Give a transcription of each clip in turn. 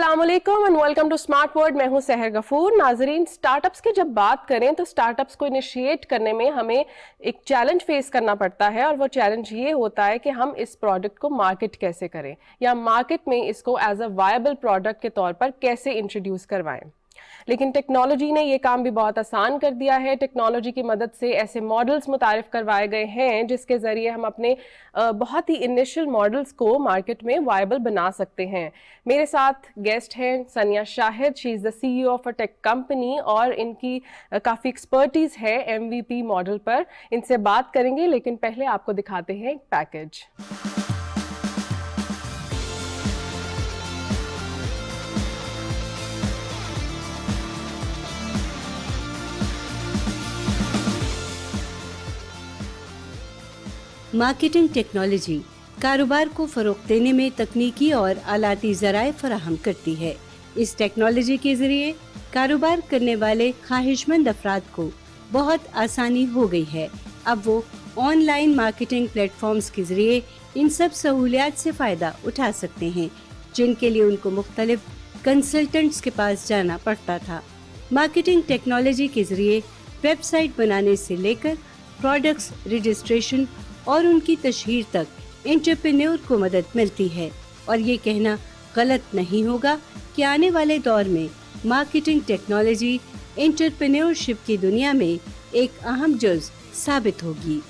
अस्सलामुअलैकुम and welcome to smart world. मैं हूं सहर गफूर। नाजरीन, स्टार्टअप्स की जब बात करें तो स्टार्टअप्स को इनिशिएट करने में हमें एक चैलेंज फेस करना पड़ता है और वो चैलेंज ये होता है कि हम इस प्रोडक्ट को मार्केट कैसे करें या मार्केट में इसको एज अ वायबल प्रोडक्ट के तौर पर कैसे इंट्रोड्यूस करवाएं। लेकिन टेक्नोलॉजी ने ये काम भी बहुत आसान कर दिया है। टेक्नोलॉजी की मदद से ऐसे मॉडल्स मुतारिफ करवाए गए हैं जिसके ज़रिए हम अपने बहुत ही इनिशियल मॉडल्स को मार्केट में वायबल बना सकते हैं। मेरे साथ गेस्ट हैं सनिया Shahid. She is the CEO of a tech company और इनकी काफ़ी एक्सपर्टीज़ है MVP मॉडल पर। इनसे बात करेंगे, लेकिन पहले आपको दिखाते हैं एक पैकेज। मार्केटिंग टेक्नोलॉजी कारोबार को फ़रोग़ देने में तकनीकी और आलाती ज़राए फराहम करती है। इस टेक्नोलॉजी के ज़रिए कारोबार करने वाले ख्वाहिशमंद अफराद को बहुत आसानी हो गई है। अब वो ऑनलाइन मार्केटिंग प्लेटफॉर्म्स के ज़रिए इन सब सहूलियात से फ़ायदा उठा सकते हैं जिनके लिए उनको मुख्तलिफ कंसल्टेंट्स के पास जाना पड़ता था। मार्केटिंग टेक्नोलॉजी के ज़रिए वेबसाइट बनाने से लेकर प्रोडक्ट्स रजिस्ट्रेशन और उनकी तशहीर तक एंटरप्रेन्योर को मदद मिलती है। और ये कहना गलत नहीं होगा कि आने वाले दौर में मार्केटिंग टेक्नोलॉजी एंटरप्रेन्योरशिप की दुनिया में एक अहम जुज़ साबित होगी।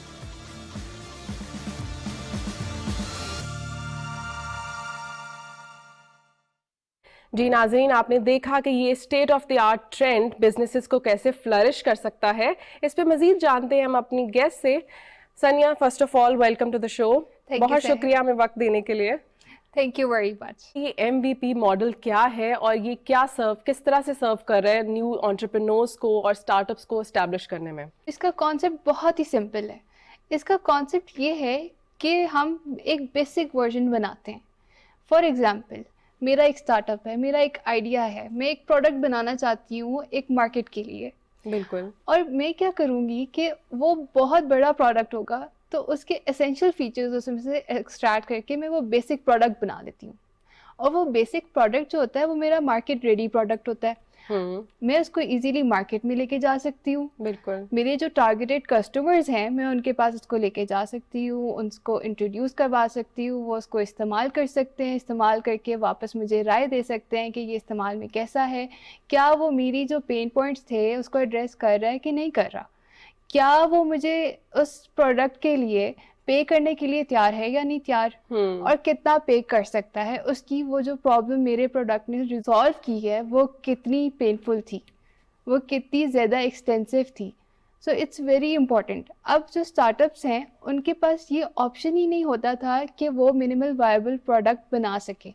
जी नाज़रीन, आपने देखा कि ये state of the art trend businesses को कैसे फ्लरिश कर सकता है। इस पे मजीद जानते हैं हम अपनी गेस्ट से। Sania, first of all welcome to the show. बहुत शुक्रिया हमें वक्त देने के लिए। Thank you very much. ये MVP मॉडल क्या है और ये किस तरह से सर्व कर रहे हैं न्यू एंटरप्रेन्योर्स को और स्टार्टअप्स को एस्टैब्लिश करने में? इसका कॉन्सेप्ट बहुत ही सिंपल है। इसका कॉन्सेप्ट ये है कि हम एक बेसिक वर्जन बनाते हैं। फॉर एग्जांपल, मेरा एक स्टार्टअप है, मेरा एक आइडिया है, मैं एक प्रोडक्ट बनाना चाहती हूँ एक मार्केट के लिए। बिल्कुल। और मैं क्या करूँगी कि वो बहुत बड़ा प्रोडक्ट होगा तो उसके एसेंशियल फीचर्स उसमें से एक्सट्रैक्ट करके मैं वो बेसिक प्रोडक्ट बना देती हूँ। और वो बेसिक प्रोडक्ट जो होता है वो मेरा मार्केट रेडी प्रोडक्ट होता है। मैं उसको इजीली मार्केट में लेके जा सकती हूँ। बिल्कुल। मेरे जो टारगेटेड कस्टमर्स हैं मैं उनके पास उसको लेके जा सकती हूँ, उनको इंट्रोड्यूस करवा सकती हूँ, वो उसको इस्तेमाल कर सकते हैं, इस्तेमाल करके वापस मुझे राय दे सकते हैं कि ये इस्तेमाल में कैसा है, क्या वो मेरी जो पेन पॉइंट्स थे उसको एड्रेस कर रहा है कि नहीं कर रहा, क्या वो मुझे उस प्रोडक्ट के लिए पे करने के लिए तैयार है या नहीं तैयार, और कितना पे कर सकता है, उसकी वो जो प्रॉब्लम मेरे प्रोडक्ट ने रिजॉल्व की है वो कितनी पेनफुल थी, वो कितनी ज़्यादा एक्सटेंसिव थी। So it's very important. अब जो स्टार्टअप्स हैं उनके पास ये ऑप्शन ही नहीं होता था कि वो मिनिमल वायबल प्रोडक्ट बना सके।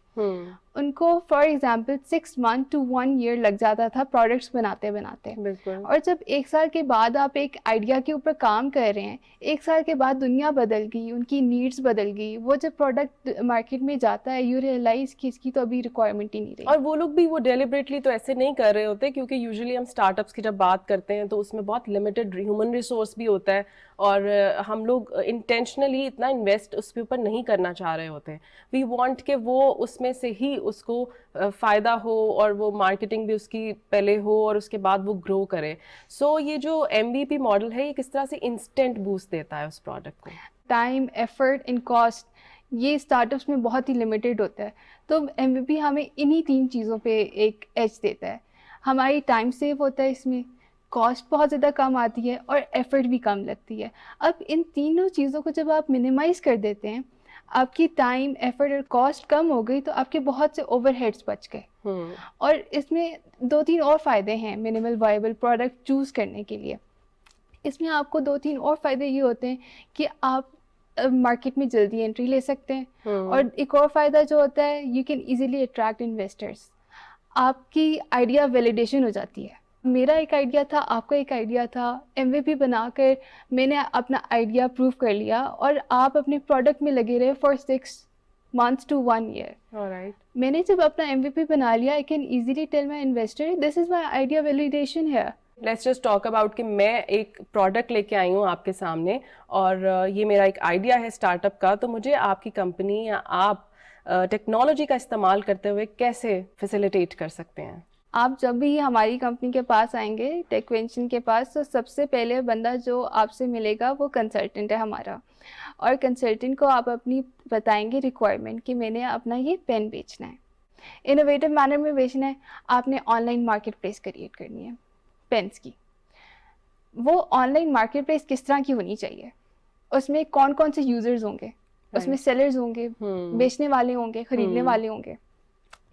उनको for example 6 months to 1 year लग जाता था प्रोडक्ट्स बनाते बनाते। और जब 1 साल के बाद आप एक आइडिया के ऊपर काम कर रहे हैं, 1 साल के बाद दुनिया बदल गई, उनकी नीड्स बदल गई, वो जब प्रोडक्ट मार्केट में जाता है यू रियलाइज कि इसकी तो अभी रिक्वायरमेंट ही नहीं रही। और वो लोग भी वो डेलिबरेटली तो ऐसे नहीं कर रहे होते, क्योंकि यूजुअली हम स्टार्टअप्स की जब बात करते हैं तो उसमें बहुत लिमिटेड ह्यूमन रिसोर्स भी होता है और हम लोग इंटेंशनली इतना इन्वेस्ट उसके ऊपर नहीं करना चाह रहे होते। वी वांट कि वो उसमें से ही उसको फ़ायदा हो और वो मार्केटिंग भी उसकी पहले हो और उसके बाद वो ग्रो करे। सो ये जो MVP मॉडल है ये किस तरह से इंस्टेंट बूस्ट देता है उस प्रोडक्ट को? टाइम, एफर्ट एंड कॉस्ट ये स्टार्टअप्स में बहुत ही लिमिटेड होता है। तो MVP हमें इन्हीं 3 चीज़ों पे एक एज देता है। हमारी टाइम सेव होता है, इसमें कॉस्ट बहुत ज़्यादा कम आती है और एफर्ट भी कम लगती है। अब इन तीनों चीज़ों को जब आप मिनिमाइज़ कर देते हैं, आपकी टाइम, एफर्ट और कॉस्ट कम हो गई तो आपके बहुत से ओवरहेड्स बच गए। और इसमें 2-3 और फ़ायदे हैं मिनिमल वायबल प्रोडक्ट चूज़ करने के लिए। इसमें आपको 2-3 और फ़ायदे ये होते हैं कि आप मार्केट में जल्दी एंट्री ले सकते हैं। और एक और फ़ायदा जो होता है, you can easily attract investors. आपकी आइडिया वैलिडेशन हो जाती है। मेरा एक आइडिया था, आपका एक आइडिया था, MVP बनाकर मैंने अपना आइडिया प्रूव कर लिया और आप अपने प्रोडक्ट में लगे रहे for 6 months to 1 year। Alright. मैंने जब अपना MVP बना लिया, I can easily tell my investor this is my idea validation है। लेट्स जस्ट टॉक अबाउट कि मैं एक प्रोडक्ट लेके आई हूँ आपके सामने और ये मेरा एक आइडिया है स्टार्टअप का, तो मुझे आपकी कंपनी या आप टेक्नोलॉजी का इस्तेमाल करते हुए कैसे फैसिलिटेट कर सकते हैं? आप जब भी हमारी कंपनी के पास आएंगे, टेकवेंशन के पास, तो सबसे पहले बंदा जो आपसे मिलेगा वो कंसल्टेंट है हमारा। और कंसल्टेंट को आप अपनी बताएंगे रिक्वायरमेंट कि मैंने अपना ये पेन बेचना है, इनोवेटिव मैनर में बेचना है, आपने ऑनलाइन मार्केट प्लेस क्रिएट करनी है पेन्स की। वो ऑनलाइन मार्केट प्लेस किस तरह की होनी चाहिए, उसमें कौन कौन से यूजर्स होंगे, उसमें सेलर्स होंगे, बेचने वाले होंगे, खरीदने वाले होंगे,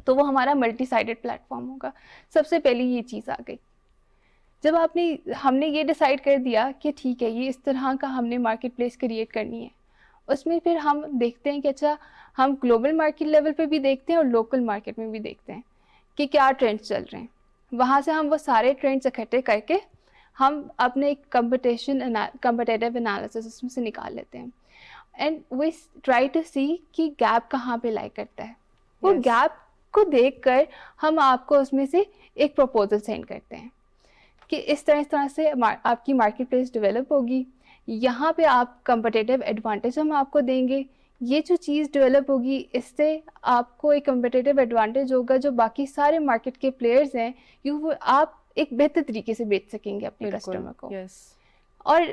तो वो हमारा मल्टी साइडेड प्लेटफॉर्म होगा। सबसे पहले ये चीज़ आ गई। जब हमने ये डिसाइड कर दिया कि ठीक है, ये इस तरह का हमने मार्केट प्लेस क्रिएट करनी है, उसमें फिर हम देखते हैं कि अच्छा, हम ग्लोबल मार्केट लेवल पे भी देखते हैं और लोकल मार्केट में भी देखते हैं कि क्या ट्रेंड्स चल रहे हैं। वहाँ से हम वो सारे ट्रेंड्स इकट्ठे करके हम अपने एक कम्पिटिटिव एनालिसिस उसमें से निकाल लेते हैं, एंड वी ट्राई टू सी कि गैप कहाँ पे लाई करता है। वो गैप को देखकर हम आपको उसमें से एक प्रपोजल सेंड करते हैं कि इस तरह से आपकी मार्केट प्लेस डेवलप होगी, यहाँ पे आप कम्पिटिटिव एडवांटेज हम आपको देंगे, ये जो चीज़ डेवलप होगी इससे आपको एक कम्पिटिटिव एडवांटेज होगा जो बाकी सारे मार्केट के प्लेयर्स हैं, आप एक बेहतर तरीके से बेच सकेंगे अपने कस्टमर को। और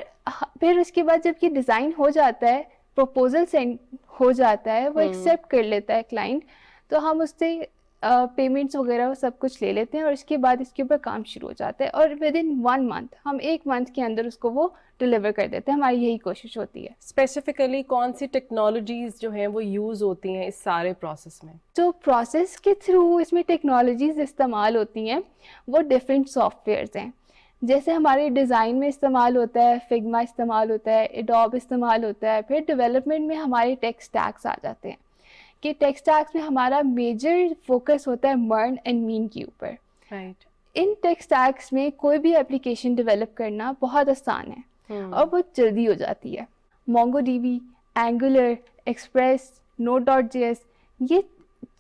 फिर उसके बाद जब ये डिज़ाइन हो जाता है, प्रपोजल सेंड हो जाता है, वो एक्सेप्ट कर लेता है क्लाइंट, तो हम उससे पेमेंट्स वगैरह वो सब कुछ ले लेते हैं और इसके बाद इसके ऊपर काम शुरू हो जाता है। और विद इन 1 मंथ, हम 1 मंथ के अंदर उसको वो डिलीवर कर देते हैं। हमारी यही कोशिश होती है। स्पेसिफिकली कौन सी टेक्नोलॉजीज जो हैं वो यूज़ होती हैं इस सारे प्रोसेस में? जो प्रोसेस के थ्रू इसमें टेक्नोलॉजीज इस्तेमाल होती हैं वो डिफरेंट सॉफ्टवेयर्स हैं। जैसे हमारे डिज़ाइन में इस्तेमाल होता है फिग्मा, इस्तेमाल होता है एडोब, इस्तेमाल होता है। फिर डेवलपमेंट में हमारे टेक स्टैक्स आ जाते हैं कि टेक स्टैक्स में हमारा मेजर फोकस होता है मर्न एंड मीन के ऊपर। राइट। इन टेक स्टैक्स में कोई भी एप्लीकेशन डेवलप करना बहुत आसान है और बहुत जल्दी हो जाती है। MongoDB, Angular, Express, Node.js, ये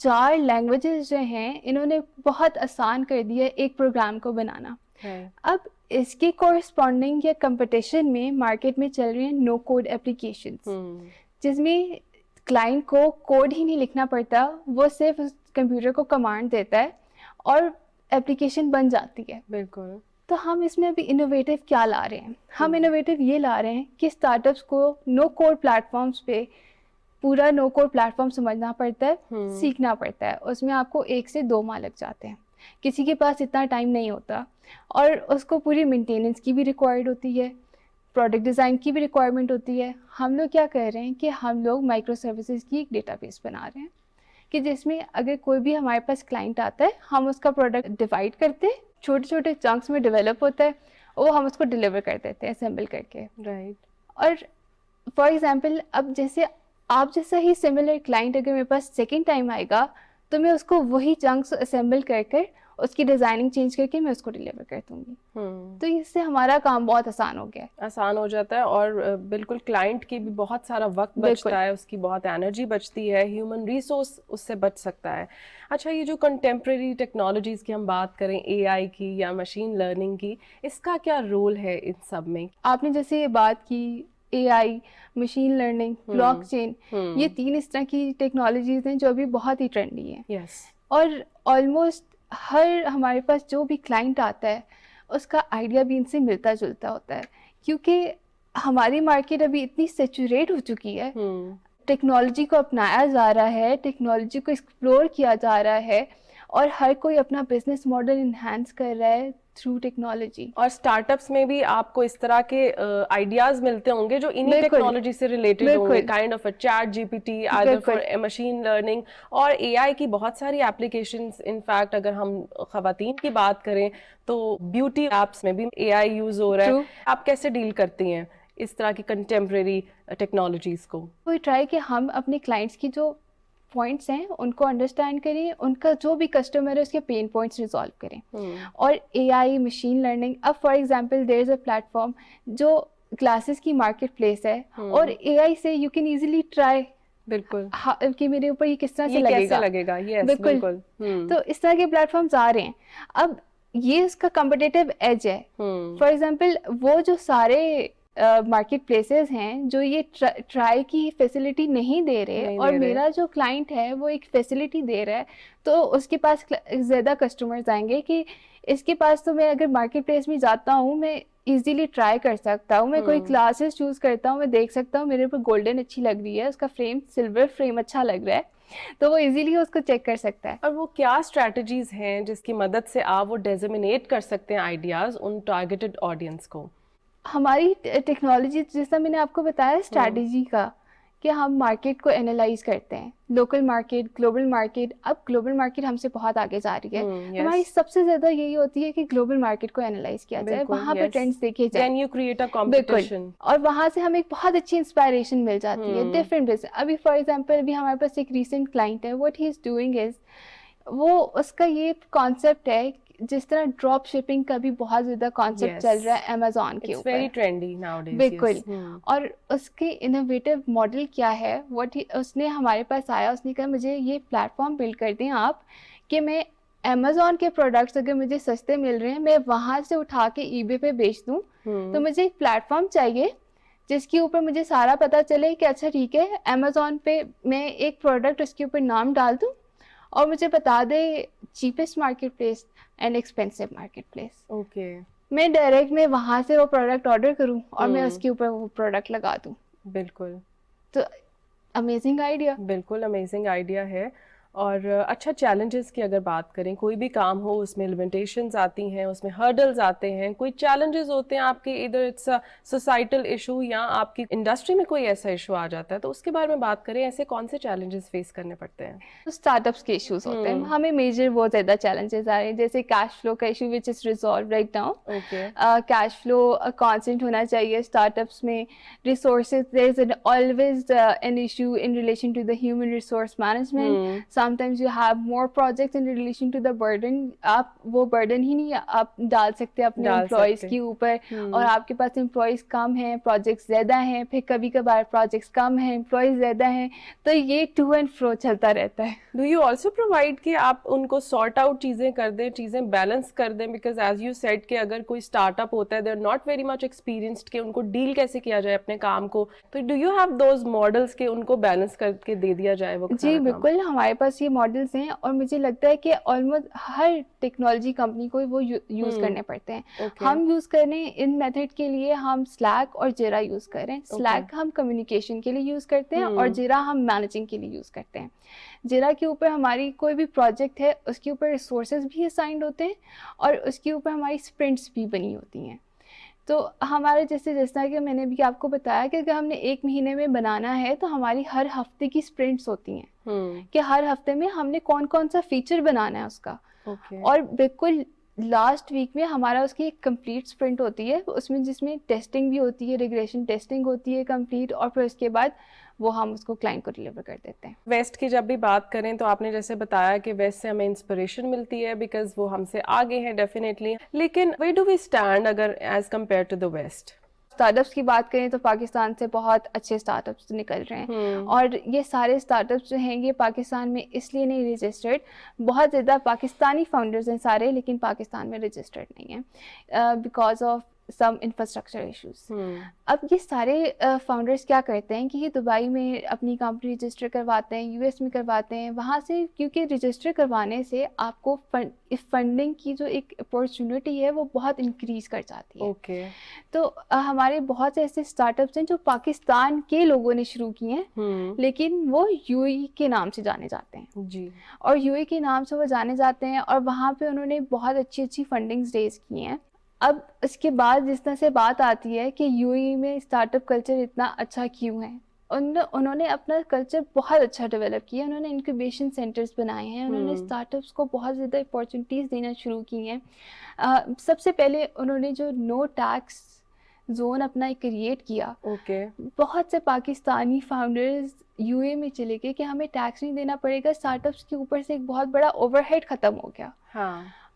4 लैंग्वेजेस जो हैं इन्होंने बहुत आसान कर दिया है एक प्रोग्राम को बनाना। अब इसके कोरस्पॉन्डिंग या कंपटीशन में मार्केट में चल रही हैं नो कोड एप्लीकेशंस, जिसमें क्लाइंट को कोड ही नहीं लिखना पड़ता, वो सिर्फ उस कंप्यूटर को कमांड देता है और एप्लीकेशन बन जाती है। बिल्कुल। तो हम इसमें अभी इनोवेटिव क्या ला रहे हैं? हम इनोवेटिव ये ला रहे हैं कि स्टार्टअप्स को नो कोड प्लेटफॉर्म्स पे पूरा नो कोड प्लेटफॉर्म समझना पड़ता है, सीखना पड़ता है। उसमें आपको 1 से 2 माह लग जाते हैं। किसी के पास इतना टाइम नहीं होता और उसको पूरी मेंटेनेंस की भी रिक्वायर्ड होती है, प्रोडक्ट डिज़ाइन की भी रिक्वायरमेंट होती है। हम लोग क्या कर रहे हैं कि हम लोग माइक्रो सर्विसेज की एक डेटाबेस बना रहे हैं कि जिसमें अगर कोई भी हमारे पास क्लाइंट आता है, हम उसका प्रोडक्ट डिवाइड करते हैं, छोटे छोटे चंक्स में डेवलप होता है, वो हम उसको डिलीवर कर देते हैं असेंबल करके। राइट। और फॉर एग्जांपल, अब जैसे आप जैसा ही सिमिलर क्लाइंट अगर मेरे पास सेकेंड टाइम आएगा तो मैं उसको वही चंक्स असेंबल कर उसकी डिज़ाइनिंग चेंज करके मैं उसको डिलीवर कर दूंगी। तो इससे हमारा काम बहुत आसान हो गया है। आसान हो जाता है और बिल्कुल क्लाइंट की भी बहुत सारा वक्त बचता है, उसकी बहुत एनर्जी बचती है, ह्यूमन रिसोर्स उससे बच सकता है। अच्छा, ये जो कंटेम्प्रेरी टेक्नोलॉजीज़ की हम बात करें, AI की या मशीन लर्निंग की, इसका क्या रोल है इन सब में? आपने जैसे ये बात की AI, मशीन लर्निंग, ब्लॉकचेन, ये 3 इस तरह की टेक्नोलॉजीज़ हैं जो अभी बहुत ही ट्रेंडी हैं। यस। और ऑलमोस्ट हर हमारे पास जो भी क्लाइंट आता है उसका आइडिया भी इनसे मिलता जुलता होता है, क्योंकि हमारी मार्केट अभी इतनी सेचुरेट हो चुकी है, टेक्नोलॉजी को अपनाया जा रहा है, टेक्नोलॉजी को एक्सप्लोर किया जा रहा है और हर कोई अपना बिजनेस मॉडल इन्हांस कर रहा है थ्रू टेक्नोलॉजी। और स्टार्टअप्स में भी आपको इस तरह के आइडियाज मिलते होंगे जो इन्हीं टेक्नोलॉजी से रिलेटेड होंगे, kind of a chat GPT either for machine learning और AI की बहुत सारी एप्लीकेशंस। इनफैक्ट अगर हम खवातीन की बात करें तो ब्यूटी एप्स में भी AI यूज हो रहा है। आप कैसे डील करती हैं इस तरह की कंटेम्प्रेरी टेक्नोलॉजीज को? कोई ट्राई कि हम अपने क्लाइंट्स की जो पॉइंट्स हैं उनको अंडरस्टैंड करें, उनका जो भी कस्टमर है उसके पेन पॉइंट्स रिजॉल्व करें। और AI, मशीन लर्निंग, अब for example there is a platform जो ग्लासेस की मार्केट प्लेस है और AI से यू कैन इजीली ट्राई बिल्कुल कि मेरे ऊपर ये किस तरह से लगेगा। यस, बिल्कुल। तो इस तरह के प्लेटफॉर्म्स आ रहे हैं। अब ये उसका कॉम्पिटिटिव एज है। फॉर एग्जांपल वो जो सारे मार्केट प्लेसेस हैं जो ये ट्राई की फैसिलिटी नहीं दे रहे, और मेरा जो क्लाइंट है वो एक फैसिलिटी दे रहा है, तो उसके पास ज़्यादा कस्टमर्स आएंगे कि इसके पास तो मैं अगर मार्केट प्लेस में जाता हूँ मैं इजीली ट्राई कर सकता हूँ, मैं कोई क्लासेस चूज़ करता हूँ, मैं देख सकता हूँ मेरे ऊपर गोल्डन अच्छी लग रही है, उसका फ्रेम सिल्वर फ्रेम अच्छा लग रहा है, तो वो इजीली उसको चेक कर सकता है। और वो क्या स्ट्रैटेजीज हैं जिसकी मदद से आप वो डिसमिनेट कर सकते हैं आइडियाज उन टारगेटेड ऑडियंस को? हमारी टेक्नोलॉजी, जैसा मैंने आपको बताया स्ट्रैटेजी का, कि हम मार्केट को एनालाइज करते हैं, लोकल मार्केट, ग्लोबल मार्केट। अब ग्लोबल मार्केट हमसे बहुत आगे जा रही है, हमारी सबसे ज़्यादा यही होती है कि ग्लोबल मार्केट को एनालाइज किया जाए, वहाँ पे ट्रेंड्स देखे जाए, then you create a competition, और वहाँ से हमें एक बहुत अच्छी इंस्पायरेशन मिल जाती है डिफरेंट बिजनेस। अभी फॉर एग्जांपल अभी हमारे पास एक रीसेंट क्लाइंट है, what he is doing is, वो उसका ये कॉन्सेप्ट है, जिस तरह ड्रॉप शिपिंग का भी बहुत ज्यादा कॉन्सेप्ट चल रहा है अमेज़न के ऊपर, वेरी ट्रेंडी नाउडेज, बिल्कुल। और उसके इनोवेटिव मॉडल क्या है, उसने हमारे पास आया, उसने कहा मुझे ये प्लेटफॉर्म बिल्ड कर दें आप, कि मैं अमेज़न के प्रोडक्ट्स अगर मुझे सस्ते मिल रहे हैं मैं वहाँ से उठा के ईबे पे बेच दूँ, तो मुझे एक प्लेटफॉर्म चाहिए जिसके ऊपर मुझे सारा पता चले कि अच्छा ठीक है, अमेज़न पे मैं एक प्रोडक्ट उसके ऊपर नाम डाल दूँ और मुझे बता दे cheapest market place and expensive market place. Okay, मैं डायरेक्ट मैं वहाँ से वो प्रोडक्ट ऑर्डर करूँ और मैं उसके ऊपर वो प्रोडक्ट लगा दूँ। बिल्कुल, तो अमेजिंग आइडिया, बिल्कुल अमेजिंग आइडिया है। और अच्छा, चैलेंजेस की अगर बात करें, कोई भी काम हो उसमें लिमिटेशंस आती हैं, उसमें हर्डल्स आते हैं, कोई चैलेंजेस होते हैं आपके, इधर इट्स अ सोसाइटल इशू या आपकी इंडस्ट्री में कोई ऐसा इशू आ जाता है, तो उसके बारे में बात करें, ऐसे कौन से चैलेंजेस फेस करने पड़ते हैं? तो स्टार्टअप्स के इश्यूज होते हैं, हमें मेजर बहुत ज़्यादा चैलेंजेस आ रहे हैं, जैसे कैश फ्लो का issue which is resolve right now. Okay, cash flow constant होना चाहिए स्टार्टअप्स में। Resources, there is always an issue in relation to the human resource management. Sometimes you have more projects in relation to the burden, आप वो burden ही नहीं आप डाल सकते अपने एम्प्लॉयज़ के ऊपर, और आपके पास एम्प्लॉयज़ कम हैं, प्रोजेक्ट्स ज़्यादा हैं, फिर कभी कभार प्रोजेक्ट्स कम हैं, एम्प्लॉयज़ ज़्यादा हैं, तो ये टू एंड फ्रो चलता रहता है। डू यू ऑल्सो प्रोवाइड कि आप उनको सॉर्ट आउट चीज़ें कर दें, चीज़ें बैलेंस कर दें? बिकॉज एज यू सेड कि अगर कोई स्टार्टअप होता है, they are not very much experienced कि उनको डील कैसे किया जाए अपने काम को, तो do you have those models के उनको बैलेंस करके दे दिया जाए वो? जी बिल्कुल, हमारे पास ये मॉडल्स हैं, और मुझे लगता है कि ऑलमोस्ट हर टेक्नोलॉजी कंपनी को वो यूज़ करने पड़ते हैं। हम यूज़ कर रहे हैं इन मेथड के लिए, हम स्लैक और जिरा यूज़ कर रहे हैं। स्लैक हम कम्युनिकेशन के लिए यूज़ करते हैं और जिरा हम मैनेजिंग के लिए यूज़ करते हैं। जिरा के ऊपर हमारी कोई भी प्रोजेक्ट है उसके ऊपर रिसोर्सेज भी असाइंड होते हैं और उसके ऊपर हमारी स्प्रिंट्स भी बनी होती हैं। तो हमारे जैसा कि मैंने भी आपको बताया कि अगर हमने 1 महीने में बनाना है तो हमारी हर हफ्ते की स्प्रिंट्स होती हैं कि हर हफ्ते में हमने कौन कौन सा फीचर बनाना है उसका। और बिल्कुल लास्ट वीक में हमारा उसकी एक कंप्लीट स्प्रिंट होती है, उसमें जिसमें टेस्टिंग भी होती है, रिग्रेशन टेस्टिंग होती है कंप्लीट, और फिर उसके बाद वो हम उसको क्लाइंट को डिलीवर कर देते हैं। वेस्ट की जब भी बात करें तो आपने जैसे बताया कि वेस्ट से हमें इंस्पिरेशन मिलती है बिकॉज वो हमसे आगे हैं डेफिनेटली, लेकिन वेयर डू वी स्टैंड अगर as compare to the west? Startups की बात करें तो पाकिस्तान से बहुत अच्छे स्टार्टअप्स निकल रहे हैं, और ये सारे स्टार्टअप्स जो हैं ये पाकिस्तान में इसलिए नहीं रजिस्टर्ड, बहुत ज़्यादा पाकिस्तानी फाउंडर्स हैं सारे, लेकिन पाकिस्तान में रजिस्टर्ड नहीं है because of some infrastructure issues. अब ये सारे फाउंडर्स क्या करते हैं कि ये दुबई में अपनी कंपनी रजिस्टर करवाते हैं, यूएस में करवाते हैं, वहाँ से क्योंकि रजिस्टर करवाने से आपको फंडिंग की जो एक अपॉर्चुनिटी है वो बहुत इंक्रीज कर जाती है। तो हमारे बहुत से ऐसे स्टार्टअप्स हैं जो पाकिस्तान के लोगों ने शुरू किए हैं, लेकिन वो यूएई के नाम से जाने जाते हैं जी, और यूएई के नाम से वो जाने जाते हैं, और वहाँ पे उन्होंने बहुत अच्छी अच्छी फंडिंग्स रेज की हैं। अब इसके बाद जिस तरह से बात आती है कि यूएई में स्टार्टअप कल्चर इतना अच्छा क्यों है, उन्होंने अपना कल्चर बहुत अच्छा डेवलप किया, उन्होंने इंक्यूबेशन सेंटर्स बनाए हैं, उन्होंने स्टार्टअप्स को बहुत ज़्यादा अपॉर्चुनिटीज़ देना शुरू की हैं। सबसे पहले उन्होंने जो नो टैक्स जोन अपना क्रिएट किया, बहुत से पाकिस्तानी फाउंडर्स यूएई में चले गए कि हमें टैक्स नहीं देना पड़ेगा, स्टार्टअप्स के ऊपर से एक बहुत बड़ा ओवरहेड ख़त्म हो गया।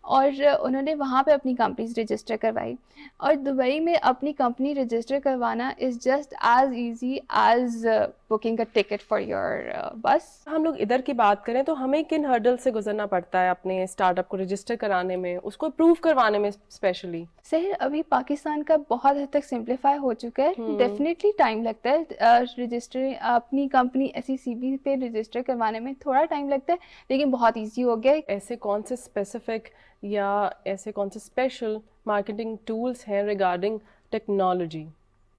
और उन्होंने वहाँ पे अपनी कंपनीज रजिस्टर करवाई। और दुबई में अपनी कंपनी रजिस्टर करवाना is just as easy as booking a ticket for your bus. हम लोग इधर की बात करें तो हमें किन हर्डल से गुजरना पड़ता है अपने स्टार्टअप को रजिस्टर कराने में, उसको अप्रूव करवाने में स्पेशली? सही, अभी पाकिस्तान का बहुत हद तक सिंप्लीफाई हो चुका है। डेफिनेटली टाइम लगता है रजिस्टर अपनी कंपनी SECB पे रजिस्टर करवाने में, थोड़ा टाइम लगता है, लेकिन बहुत इजी हो गया है। ऐसे कौन से स्पेसिफिक या ऐसे कौन से स्पेशल मार्केटिंग टूल्स हैं रिगार्डिंग टेक्नोलॉजी?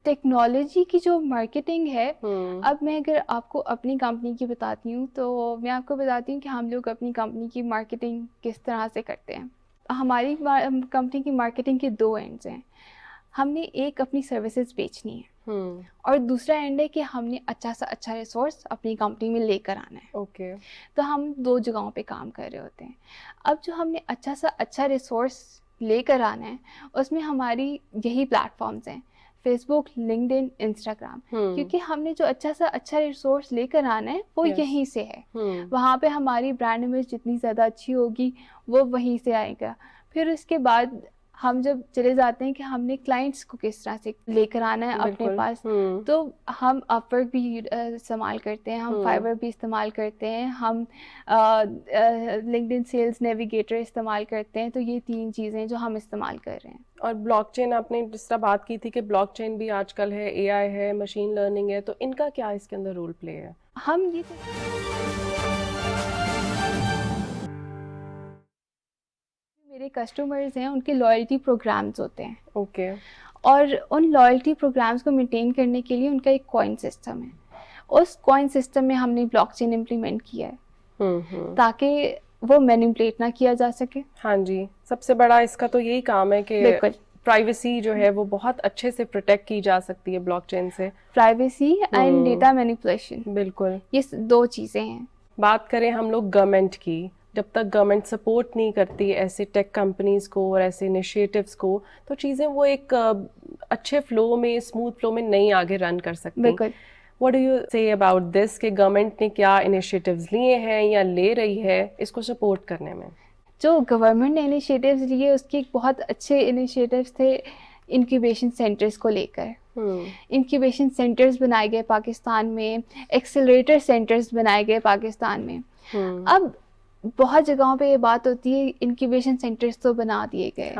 टेक्नोलॉजी की जो मार्केटिंग है, अब मैं अगर आपको अपनी कंपनी की बताती हूँ तो मैं आपको बताती हूँ कि हम लोग अपनी कंपनी की मार्केटिंग किस तरह से करते हैं। हमारी कंपनी की मार्केटिंग के 2 एंड्स हैं। हमने एक अपनी सर्विसेज बेचनी है और दूसरा एंड है कि हमने अच्छा सा अच्छा रिसोर्स अपनी कंपनी में लेकर आना है। ओके। तो हम 2 जगहों पे काम कर रहे होते हैं। अब जो हमने अच्छा सा अच्छा रिसोर्स लेकर आना है, उसमें हमारी यही प्लेटफॉर्म्स हैं, फेसबुक, लिंक्डइन, इंस्टाग्राम, क्योंकि हमने जो अच्छा सा अच्छा रिसोर्स लेकर आना है वो यहीं से है। वहाँ पे हमारी ब्रांड इमेज जितनी ज़्यादा अच्छी होगी वो वहीं से आएगा। फिर उसके बाद हम जब चले जाते हैं कि हमने क्लाइंट्स को किस तरह से लेकर आना है अपने पास, तो हम अपवर्क भी इस्तेमाल करते हैं, हम फाइवर भी इस्तेमाल करते हैं, हम लिंक्डइन सेल्स नेविगेटर इस्तेमाल करते हैं। तो ये 3 चीज़ें जो हम इस्तेमाल कर रहे हैं। और ब्लॉकचेन, आपने जिस तरह बात की थी कि ब्लॉकचेन भी आजकल है, AI है, मशीन लर्निंग है, तो इनका क्या इसके अंदर रोल प्ले है? हम ये मेरे कस्टमर्स हैं, उनके लॉयल्टी प्रोग्राम्स होते हैं। ओके। और उन लॉयल्टी प्रोग्राम्स को मेंटेन करने के लिए उनका एक कॉइन सिस्टम है। उस कॉइन सिस्टम में हमने ब्लॉकचेन इम्प्लीमेंट किया है ताकि वो मैनिपुलेट ना किया जा सके। हाँ जी, सबसे बड़ा इसका तो यही काम है कि बिल्कुल प्राइवेसी जो है वो बहुत अच्छे से प्रोटेक्ट की जा सकती है ब्लॉकचेन से। प्राइवेसी एंड डेटा मैनिपुलेशन, बिल्कुल, ये 2 चीज़ें हैं। बात करें हम लोग गवर्नमेंट की, जब तक गवर्नमेंट सपोर्ट नहीं करती ऐसे टेक कंपनीज को और ऐसे इनिशिएटिव्स को, तो चीज़ें वो एक अच्छे फ्लो में, स्मूथ फ्लो में नहीं आगे रन कर सकती। बिल्कुल। What do you say about this कि गवर्नमेंट ने क्या इनिशिएटिव्स लिए हैं या ले रही है इसको सपोर्ट करने में? जो गवर्नमेंट ने इनिशिएटिव्स लिए उसके एक बहुत अच्छे इनिशिएटिव्स थे इंक्यूबेशन सेंटर्स को लेकर। इंक्यूबेशन सेंटर्स बनाए गए पाकिस्तान में, एक्सेलरेटर सेंटर्स बनाए गए पाकिस्तान में। अब बहुत जगहों पे ये बात होती है इंक्यूबेशन सेंटर्स तो बना दिए गए,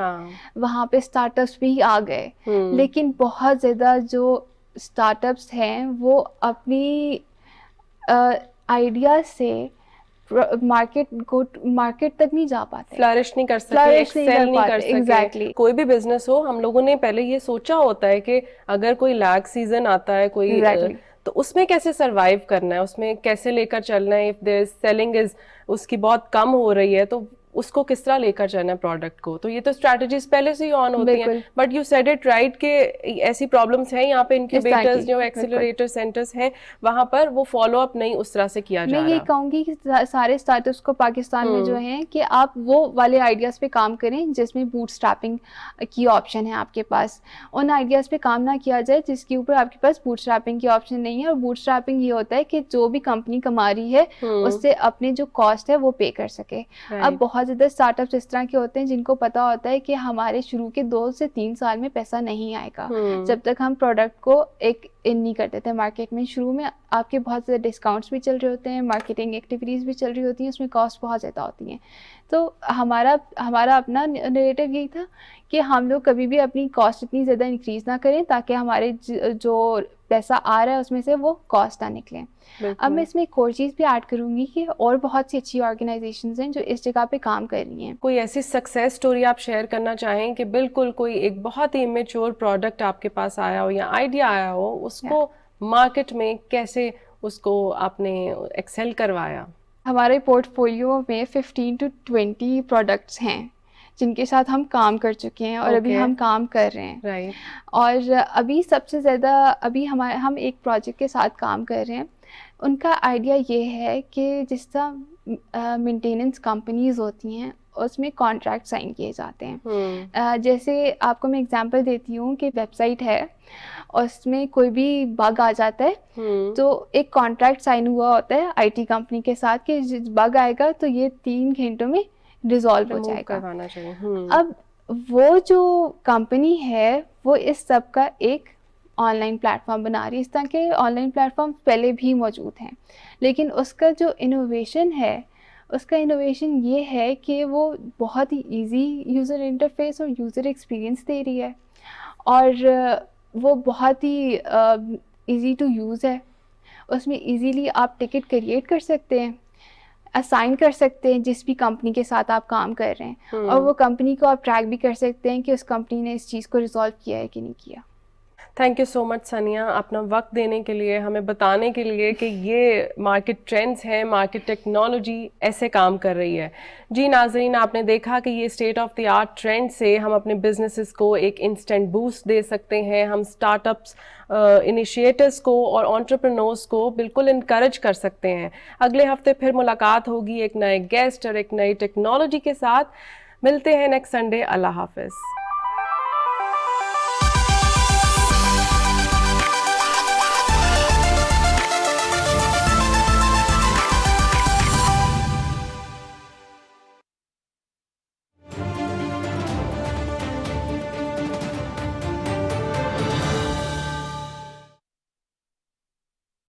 वहाँ पे स्टार्टअप्स भी आ गए, लेकिन बहुत ज़्यादा जो स्टार्टअप्स हैं वो अपनी आइडिया से मार्केट तक नहीं जा पाते, फ्लरिश नहीं कर सकते, एक्सेल नहीं कर सकते। एग्जैक्टली। कोई भी बिजनेस हो, हम लोगों ने पहले ये सोचा होता है कि अगर कोई लैग सीजन आता है कोई तो उसमें कैसे सरवाइव करना है, उसमें कैसे लेकर चलना है। इफ देयर सेलिंग इज उसकी बहुत कम हो रही है तो उसको किस तरह लेकर जाना है प्रोडक्ट को, तो ये तो स्ट्रैटेजीज पहले से ही ऑन होती हैं। But you said it right कि ऐसी प्रॉब्लम्स हैं यहाँ पे, इंक्यूबेटर्स जो एक्सेलरेटर सेंटर्स हैं वहाँ पर वो फॉलो अप नहीं उस तरह से किया जा रहा। मैं ये कहूँगी कि सारे स्टार्टअप्स को पाकिस्तान में जो हैं कि आप वो वाले आइडियाज़ पे काम करें जिसमें बूटस्ट्रैपिंग की ऑप्शन है आपके पास। उन आइडियाज़ पे काम ना किया जाए जिसके ऊपर आपके पास बूटस्ट्रैपिंग की ऑप्शन नहीं है। और बूटस्ट्रैपिंग ये होता है कि जो भी कंपनी कमा रही है उससे अपने जो कॉस्ट है वो पे कर सके। अब बहुत ज़्यादा स्टार्टअप्स इस तरह के होते हैं जिनको पता होता है कि हमारे शुरू के 2 से 3 साल में पैसा नहीं आएगा जब तक हम प्रोडक्ट को एक इन नहीं कर देते मार्केट में। शुरू में आपके बहुत ज़्यादा डिस्काउंट्स भी चल रहे होते हैं, मार्केटिंग एक्टिविटीज़ भी चल रही होती हैं, उसमें कॉस्ट बहुत ज़्यादा होती हैं। तो हमारा अपना नैरेटिव यही था कि हम लोग कभी भी अपनी कॉस्ट इतनी ज़्यादा इंक्रीज़ ना करें ताकि हमारे जो पैसा आ रहा है उसमें से वो कॉस्ट ना निकले। अब मैं इसमें एक और चीज़ भी ऐड करूँगी कि और बहुत सी अच्छी ऑर्गेनाइजेशंस हैं जो इस जगह पे काम कर रही हैं। कोई ऐसी सक्सेस स्टोरी आप शेयर करना चाहें कि बिल्कुल कोई एक बहुत ही इमेच्योर प्रोडक्ट आपके पास आया हो या आइडिया आया हो, उसको मार्केट में कैसे उसको आपने एक्सेल करवाया? हमारे पोर्टफोलियो में 15 to 20 प्रोडक्ट्स हैं जिनके साथ हम काम कर चुके हैं और अभी हम काम कर रहे हैं। राइट। और अभी सबसे ज़्यादा अभी हम एक प्रोजेक्ट के साथ काम कर रहे हैं। उनका आइडिया ये है कि जिस तरह मेंटेनेंस कंपनीज़ होती हैं उसमें कॉन्ट्रैक्ट साइन किए जाते हैं। जैसे आपको मैं एग्जांपल देती हूँ कि वेबसाइट है, उसमें कोई भी बग आ जाता है तो एक कॉन्ट्रैक्ट साइन हुआ होता है आईटी कंपनी के साथ कि बग आएगा तो ये 3 घंटों में रिजॉल्व हो रिमूव जाएगा। करवाना चाहिए। अब वो जो कंपनी है वो इस सब का एक ऑनलाइन प्लेटफॉर्म बना रही है। इस तरह के ऑनलाइन प्लेटफॉर्म पहले भी मौजूद हैं, लेकिन उसका जो इनोवेशन है, उसका इनोवेशन ये है कि वो बहुत ही इजी यूज़र इंटरफेस और यूज़र एक्सपीरियंस दे रही है, और वो बहुत ही इजी टू यूज़ है। उसमें इजीली आप टिकट क्रिएट कर सकते हैं, असाइन कर सकते हैं जिस भी कंपनी के साथ आप काम कर रहे हैं, और वो कंपनी को आप ट्रैक भी कर सकते हैं कि उस कंपनी ने इस चीज़ को रिजॉल्व किया है कि नहीं किया। थैंक यू सो मच सनिया, अपना वक्त देने के लिए, हमें बताने के लिए कि ये मार्केट ट्रेंड्स हैं, मार्केट टेक्नोलॉजी ऐसे काम कर रही है। जी नाज़रीन, आपने देखा कि ये state of the art trend से हम अपने बिजनेसेस को एक इंस्टेंट बूस्ट दे सकते हैं। हम स्टार्टअप्स, इनिशिएटर्स को और एंटरप्रेन्योर्स को बिल्कुल इनकरेज कर सकते हैं। अगले हफ्ते फिर मुलाकात होगी एक नए गेस्ट और एक नई टेक्नोलॉजी के साथ। मिलते हैं नेक्स्ट संडे। अल्लाह हाफिज़।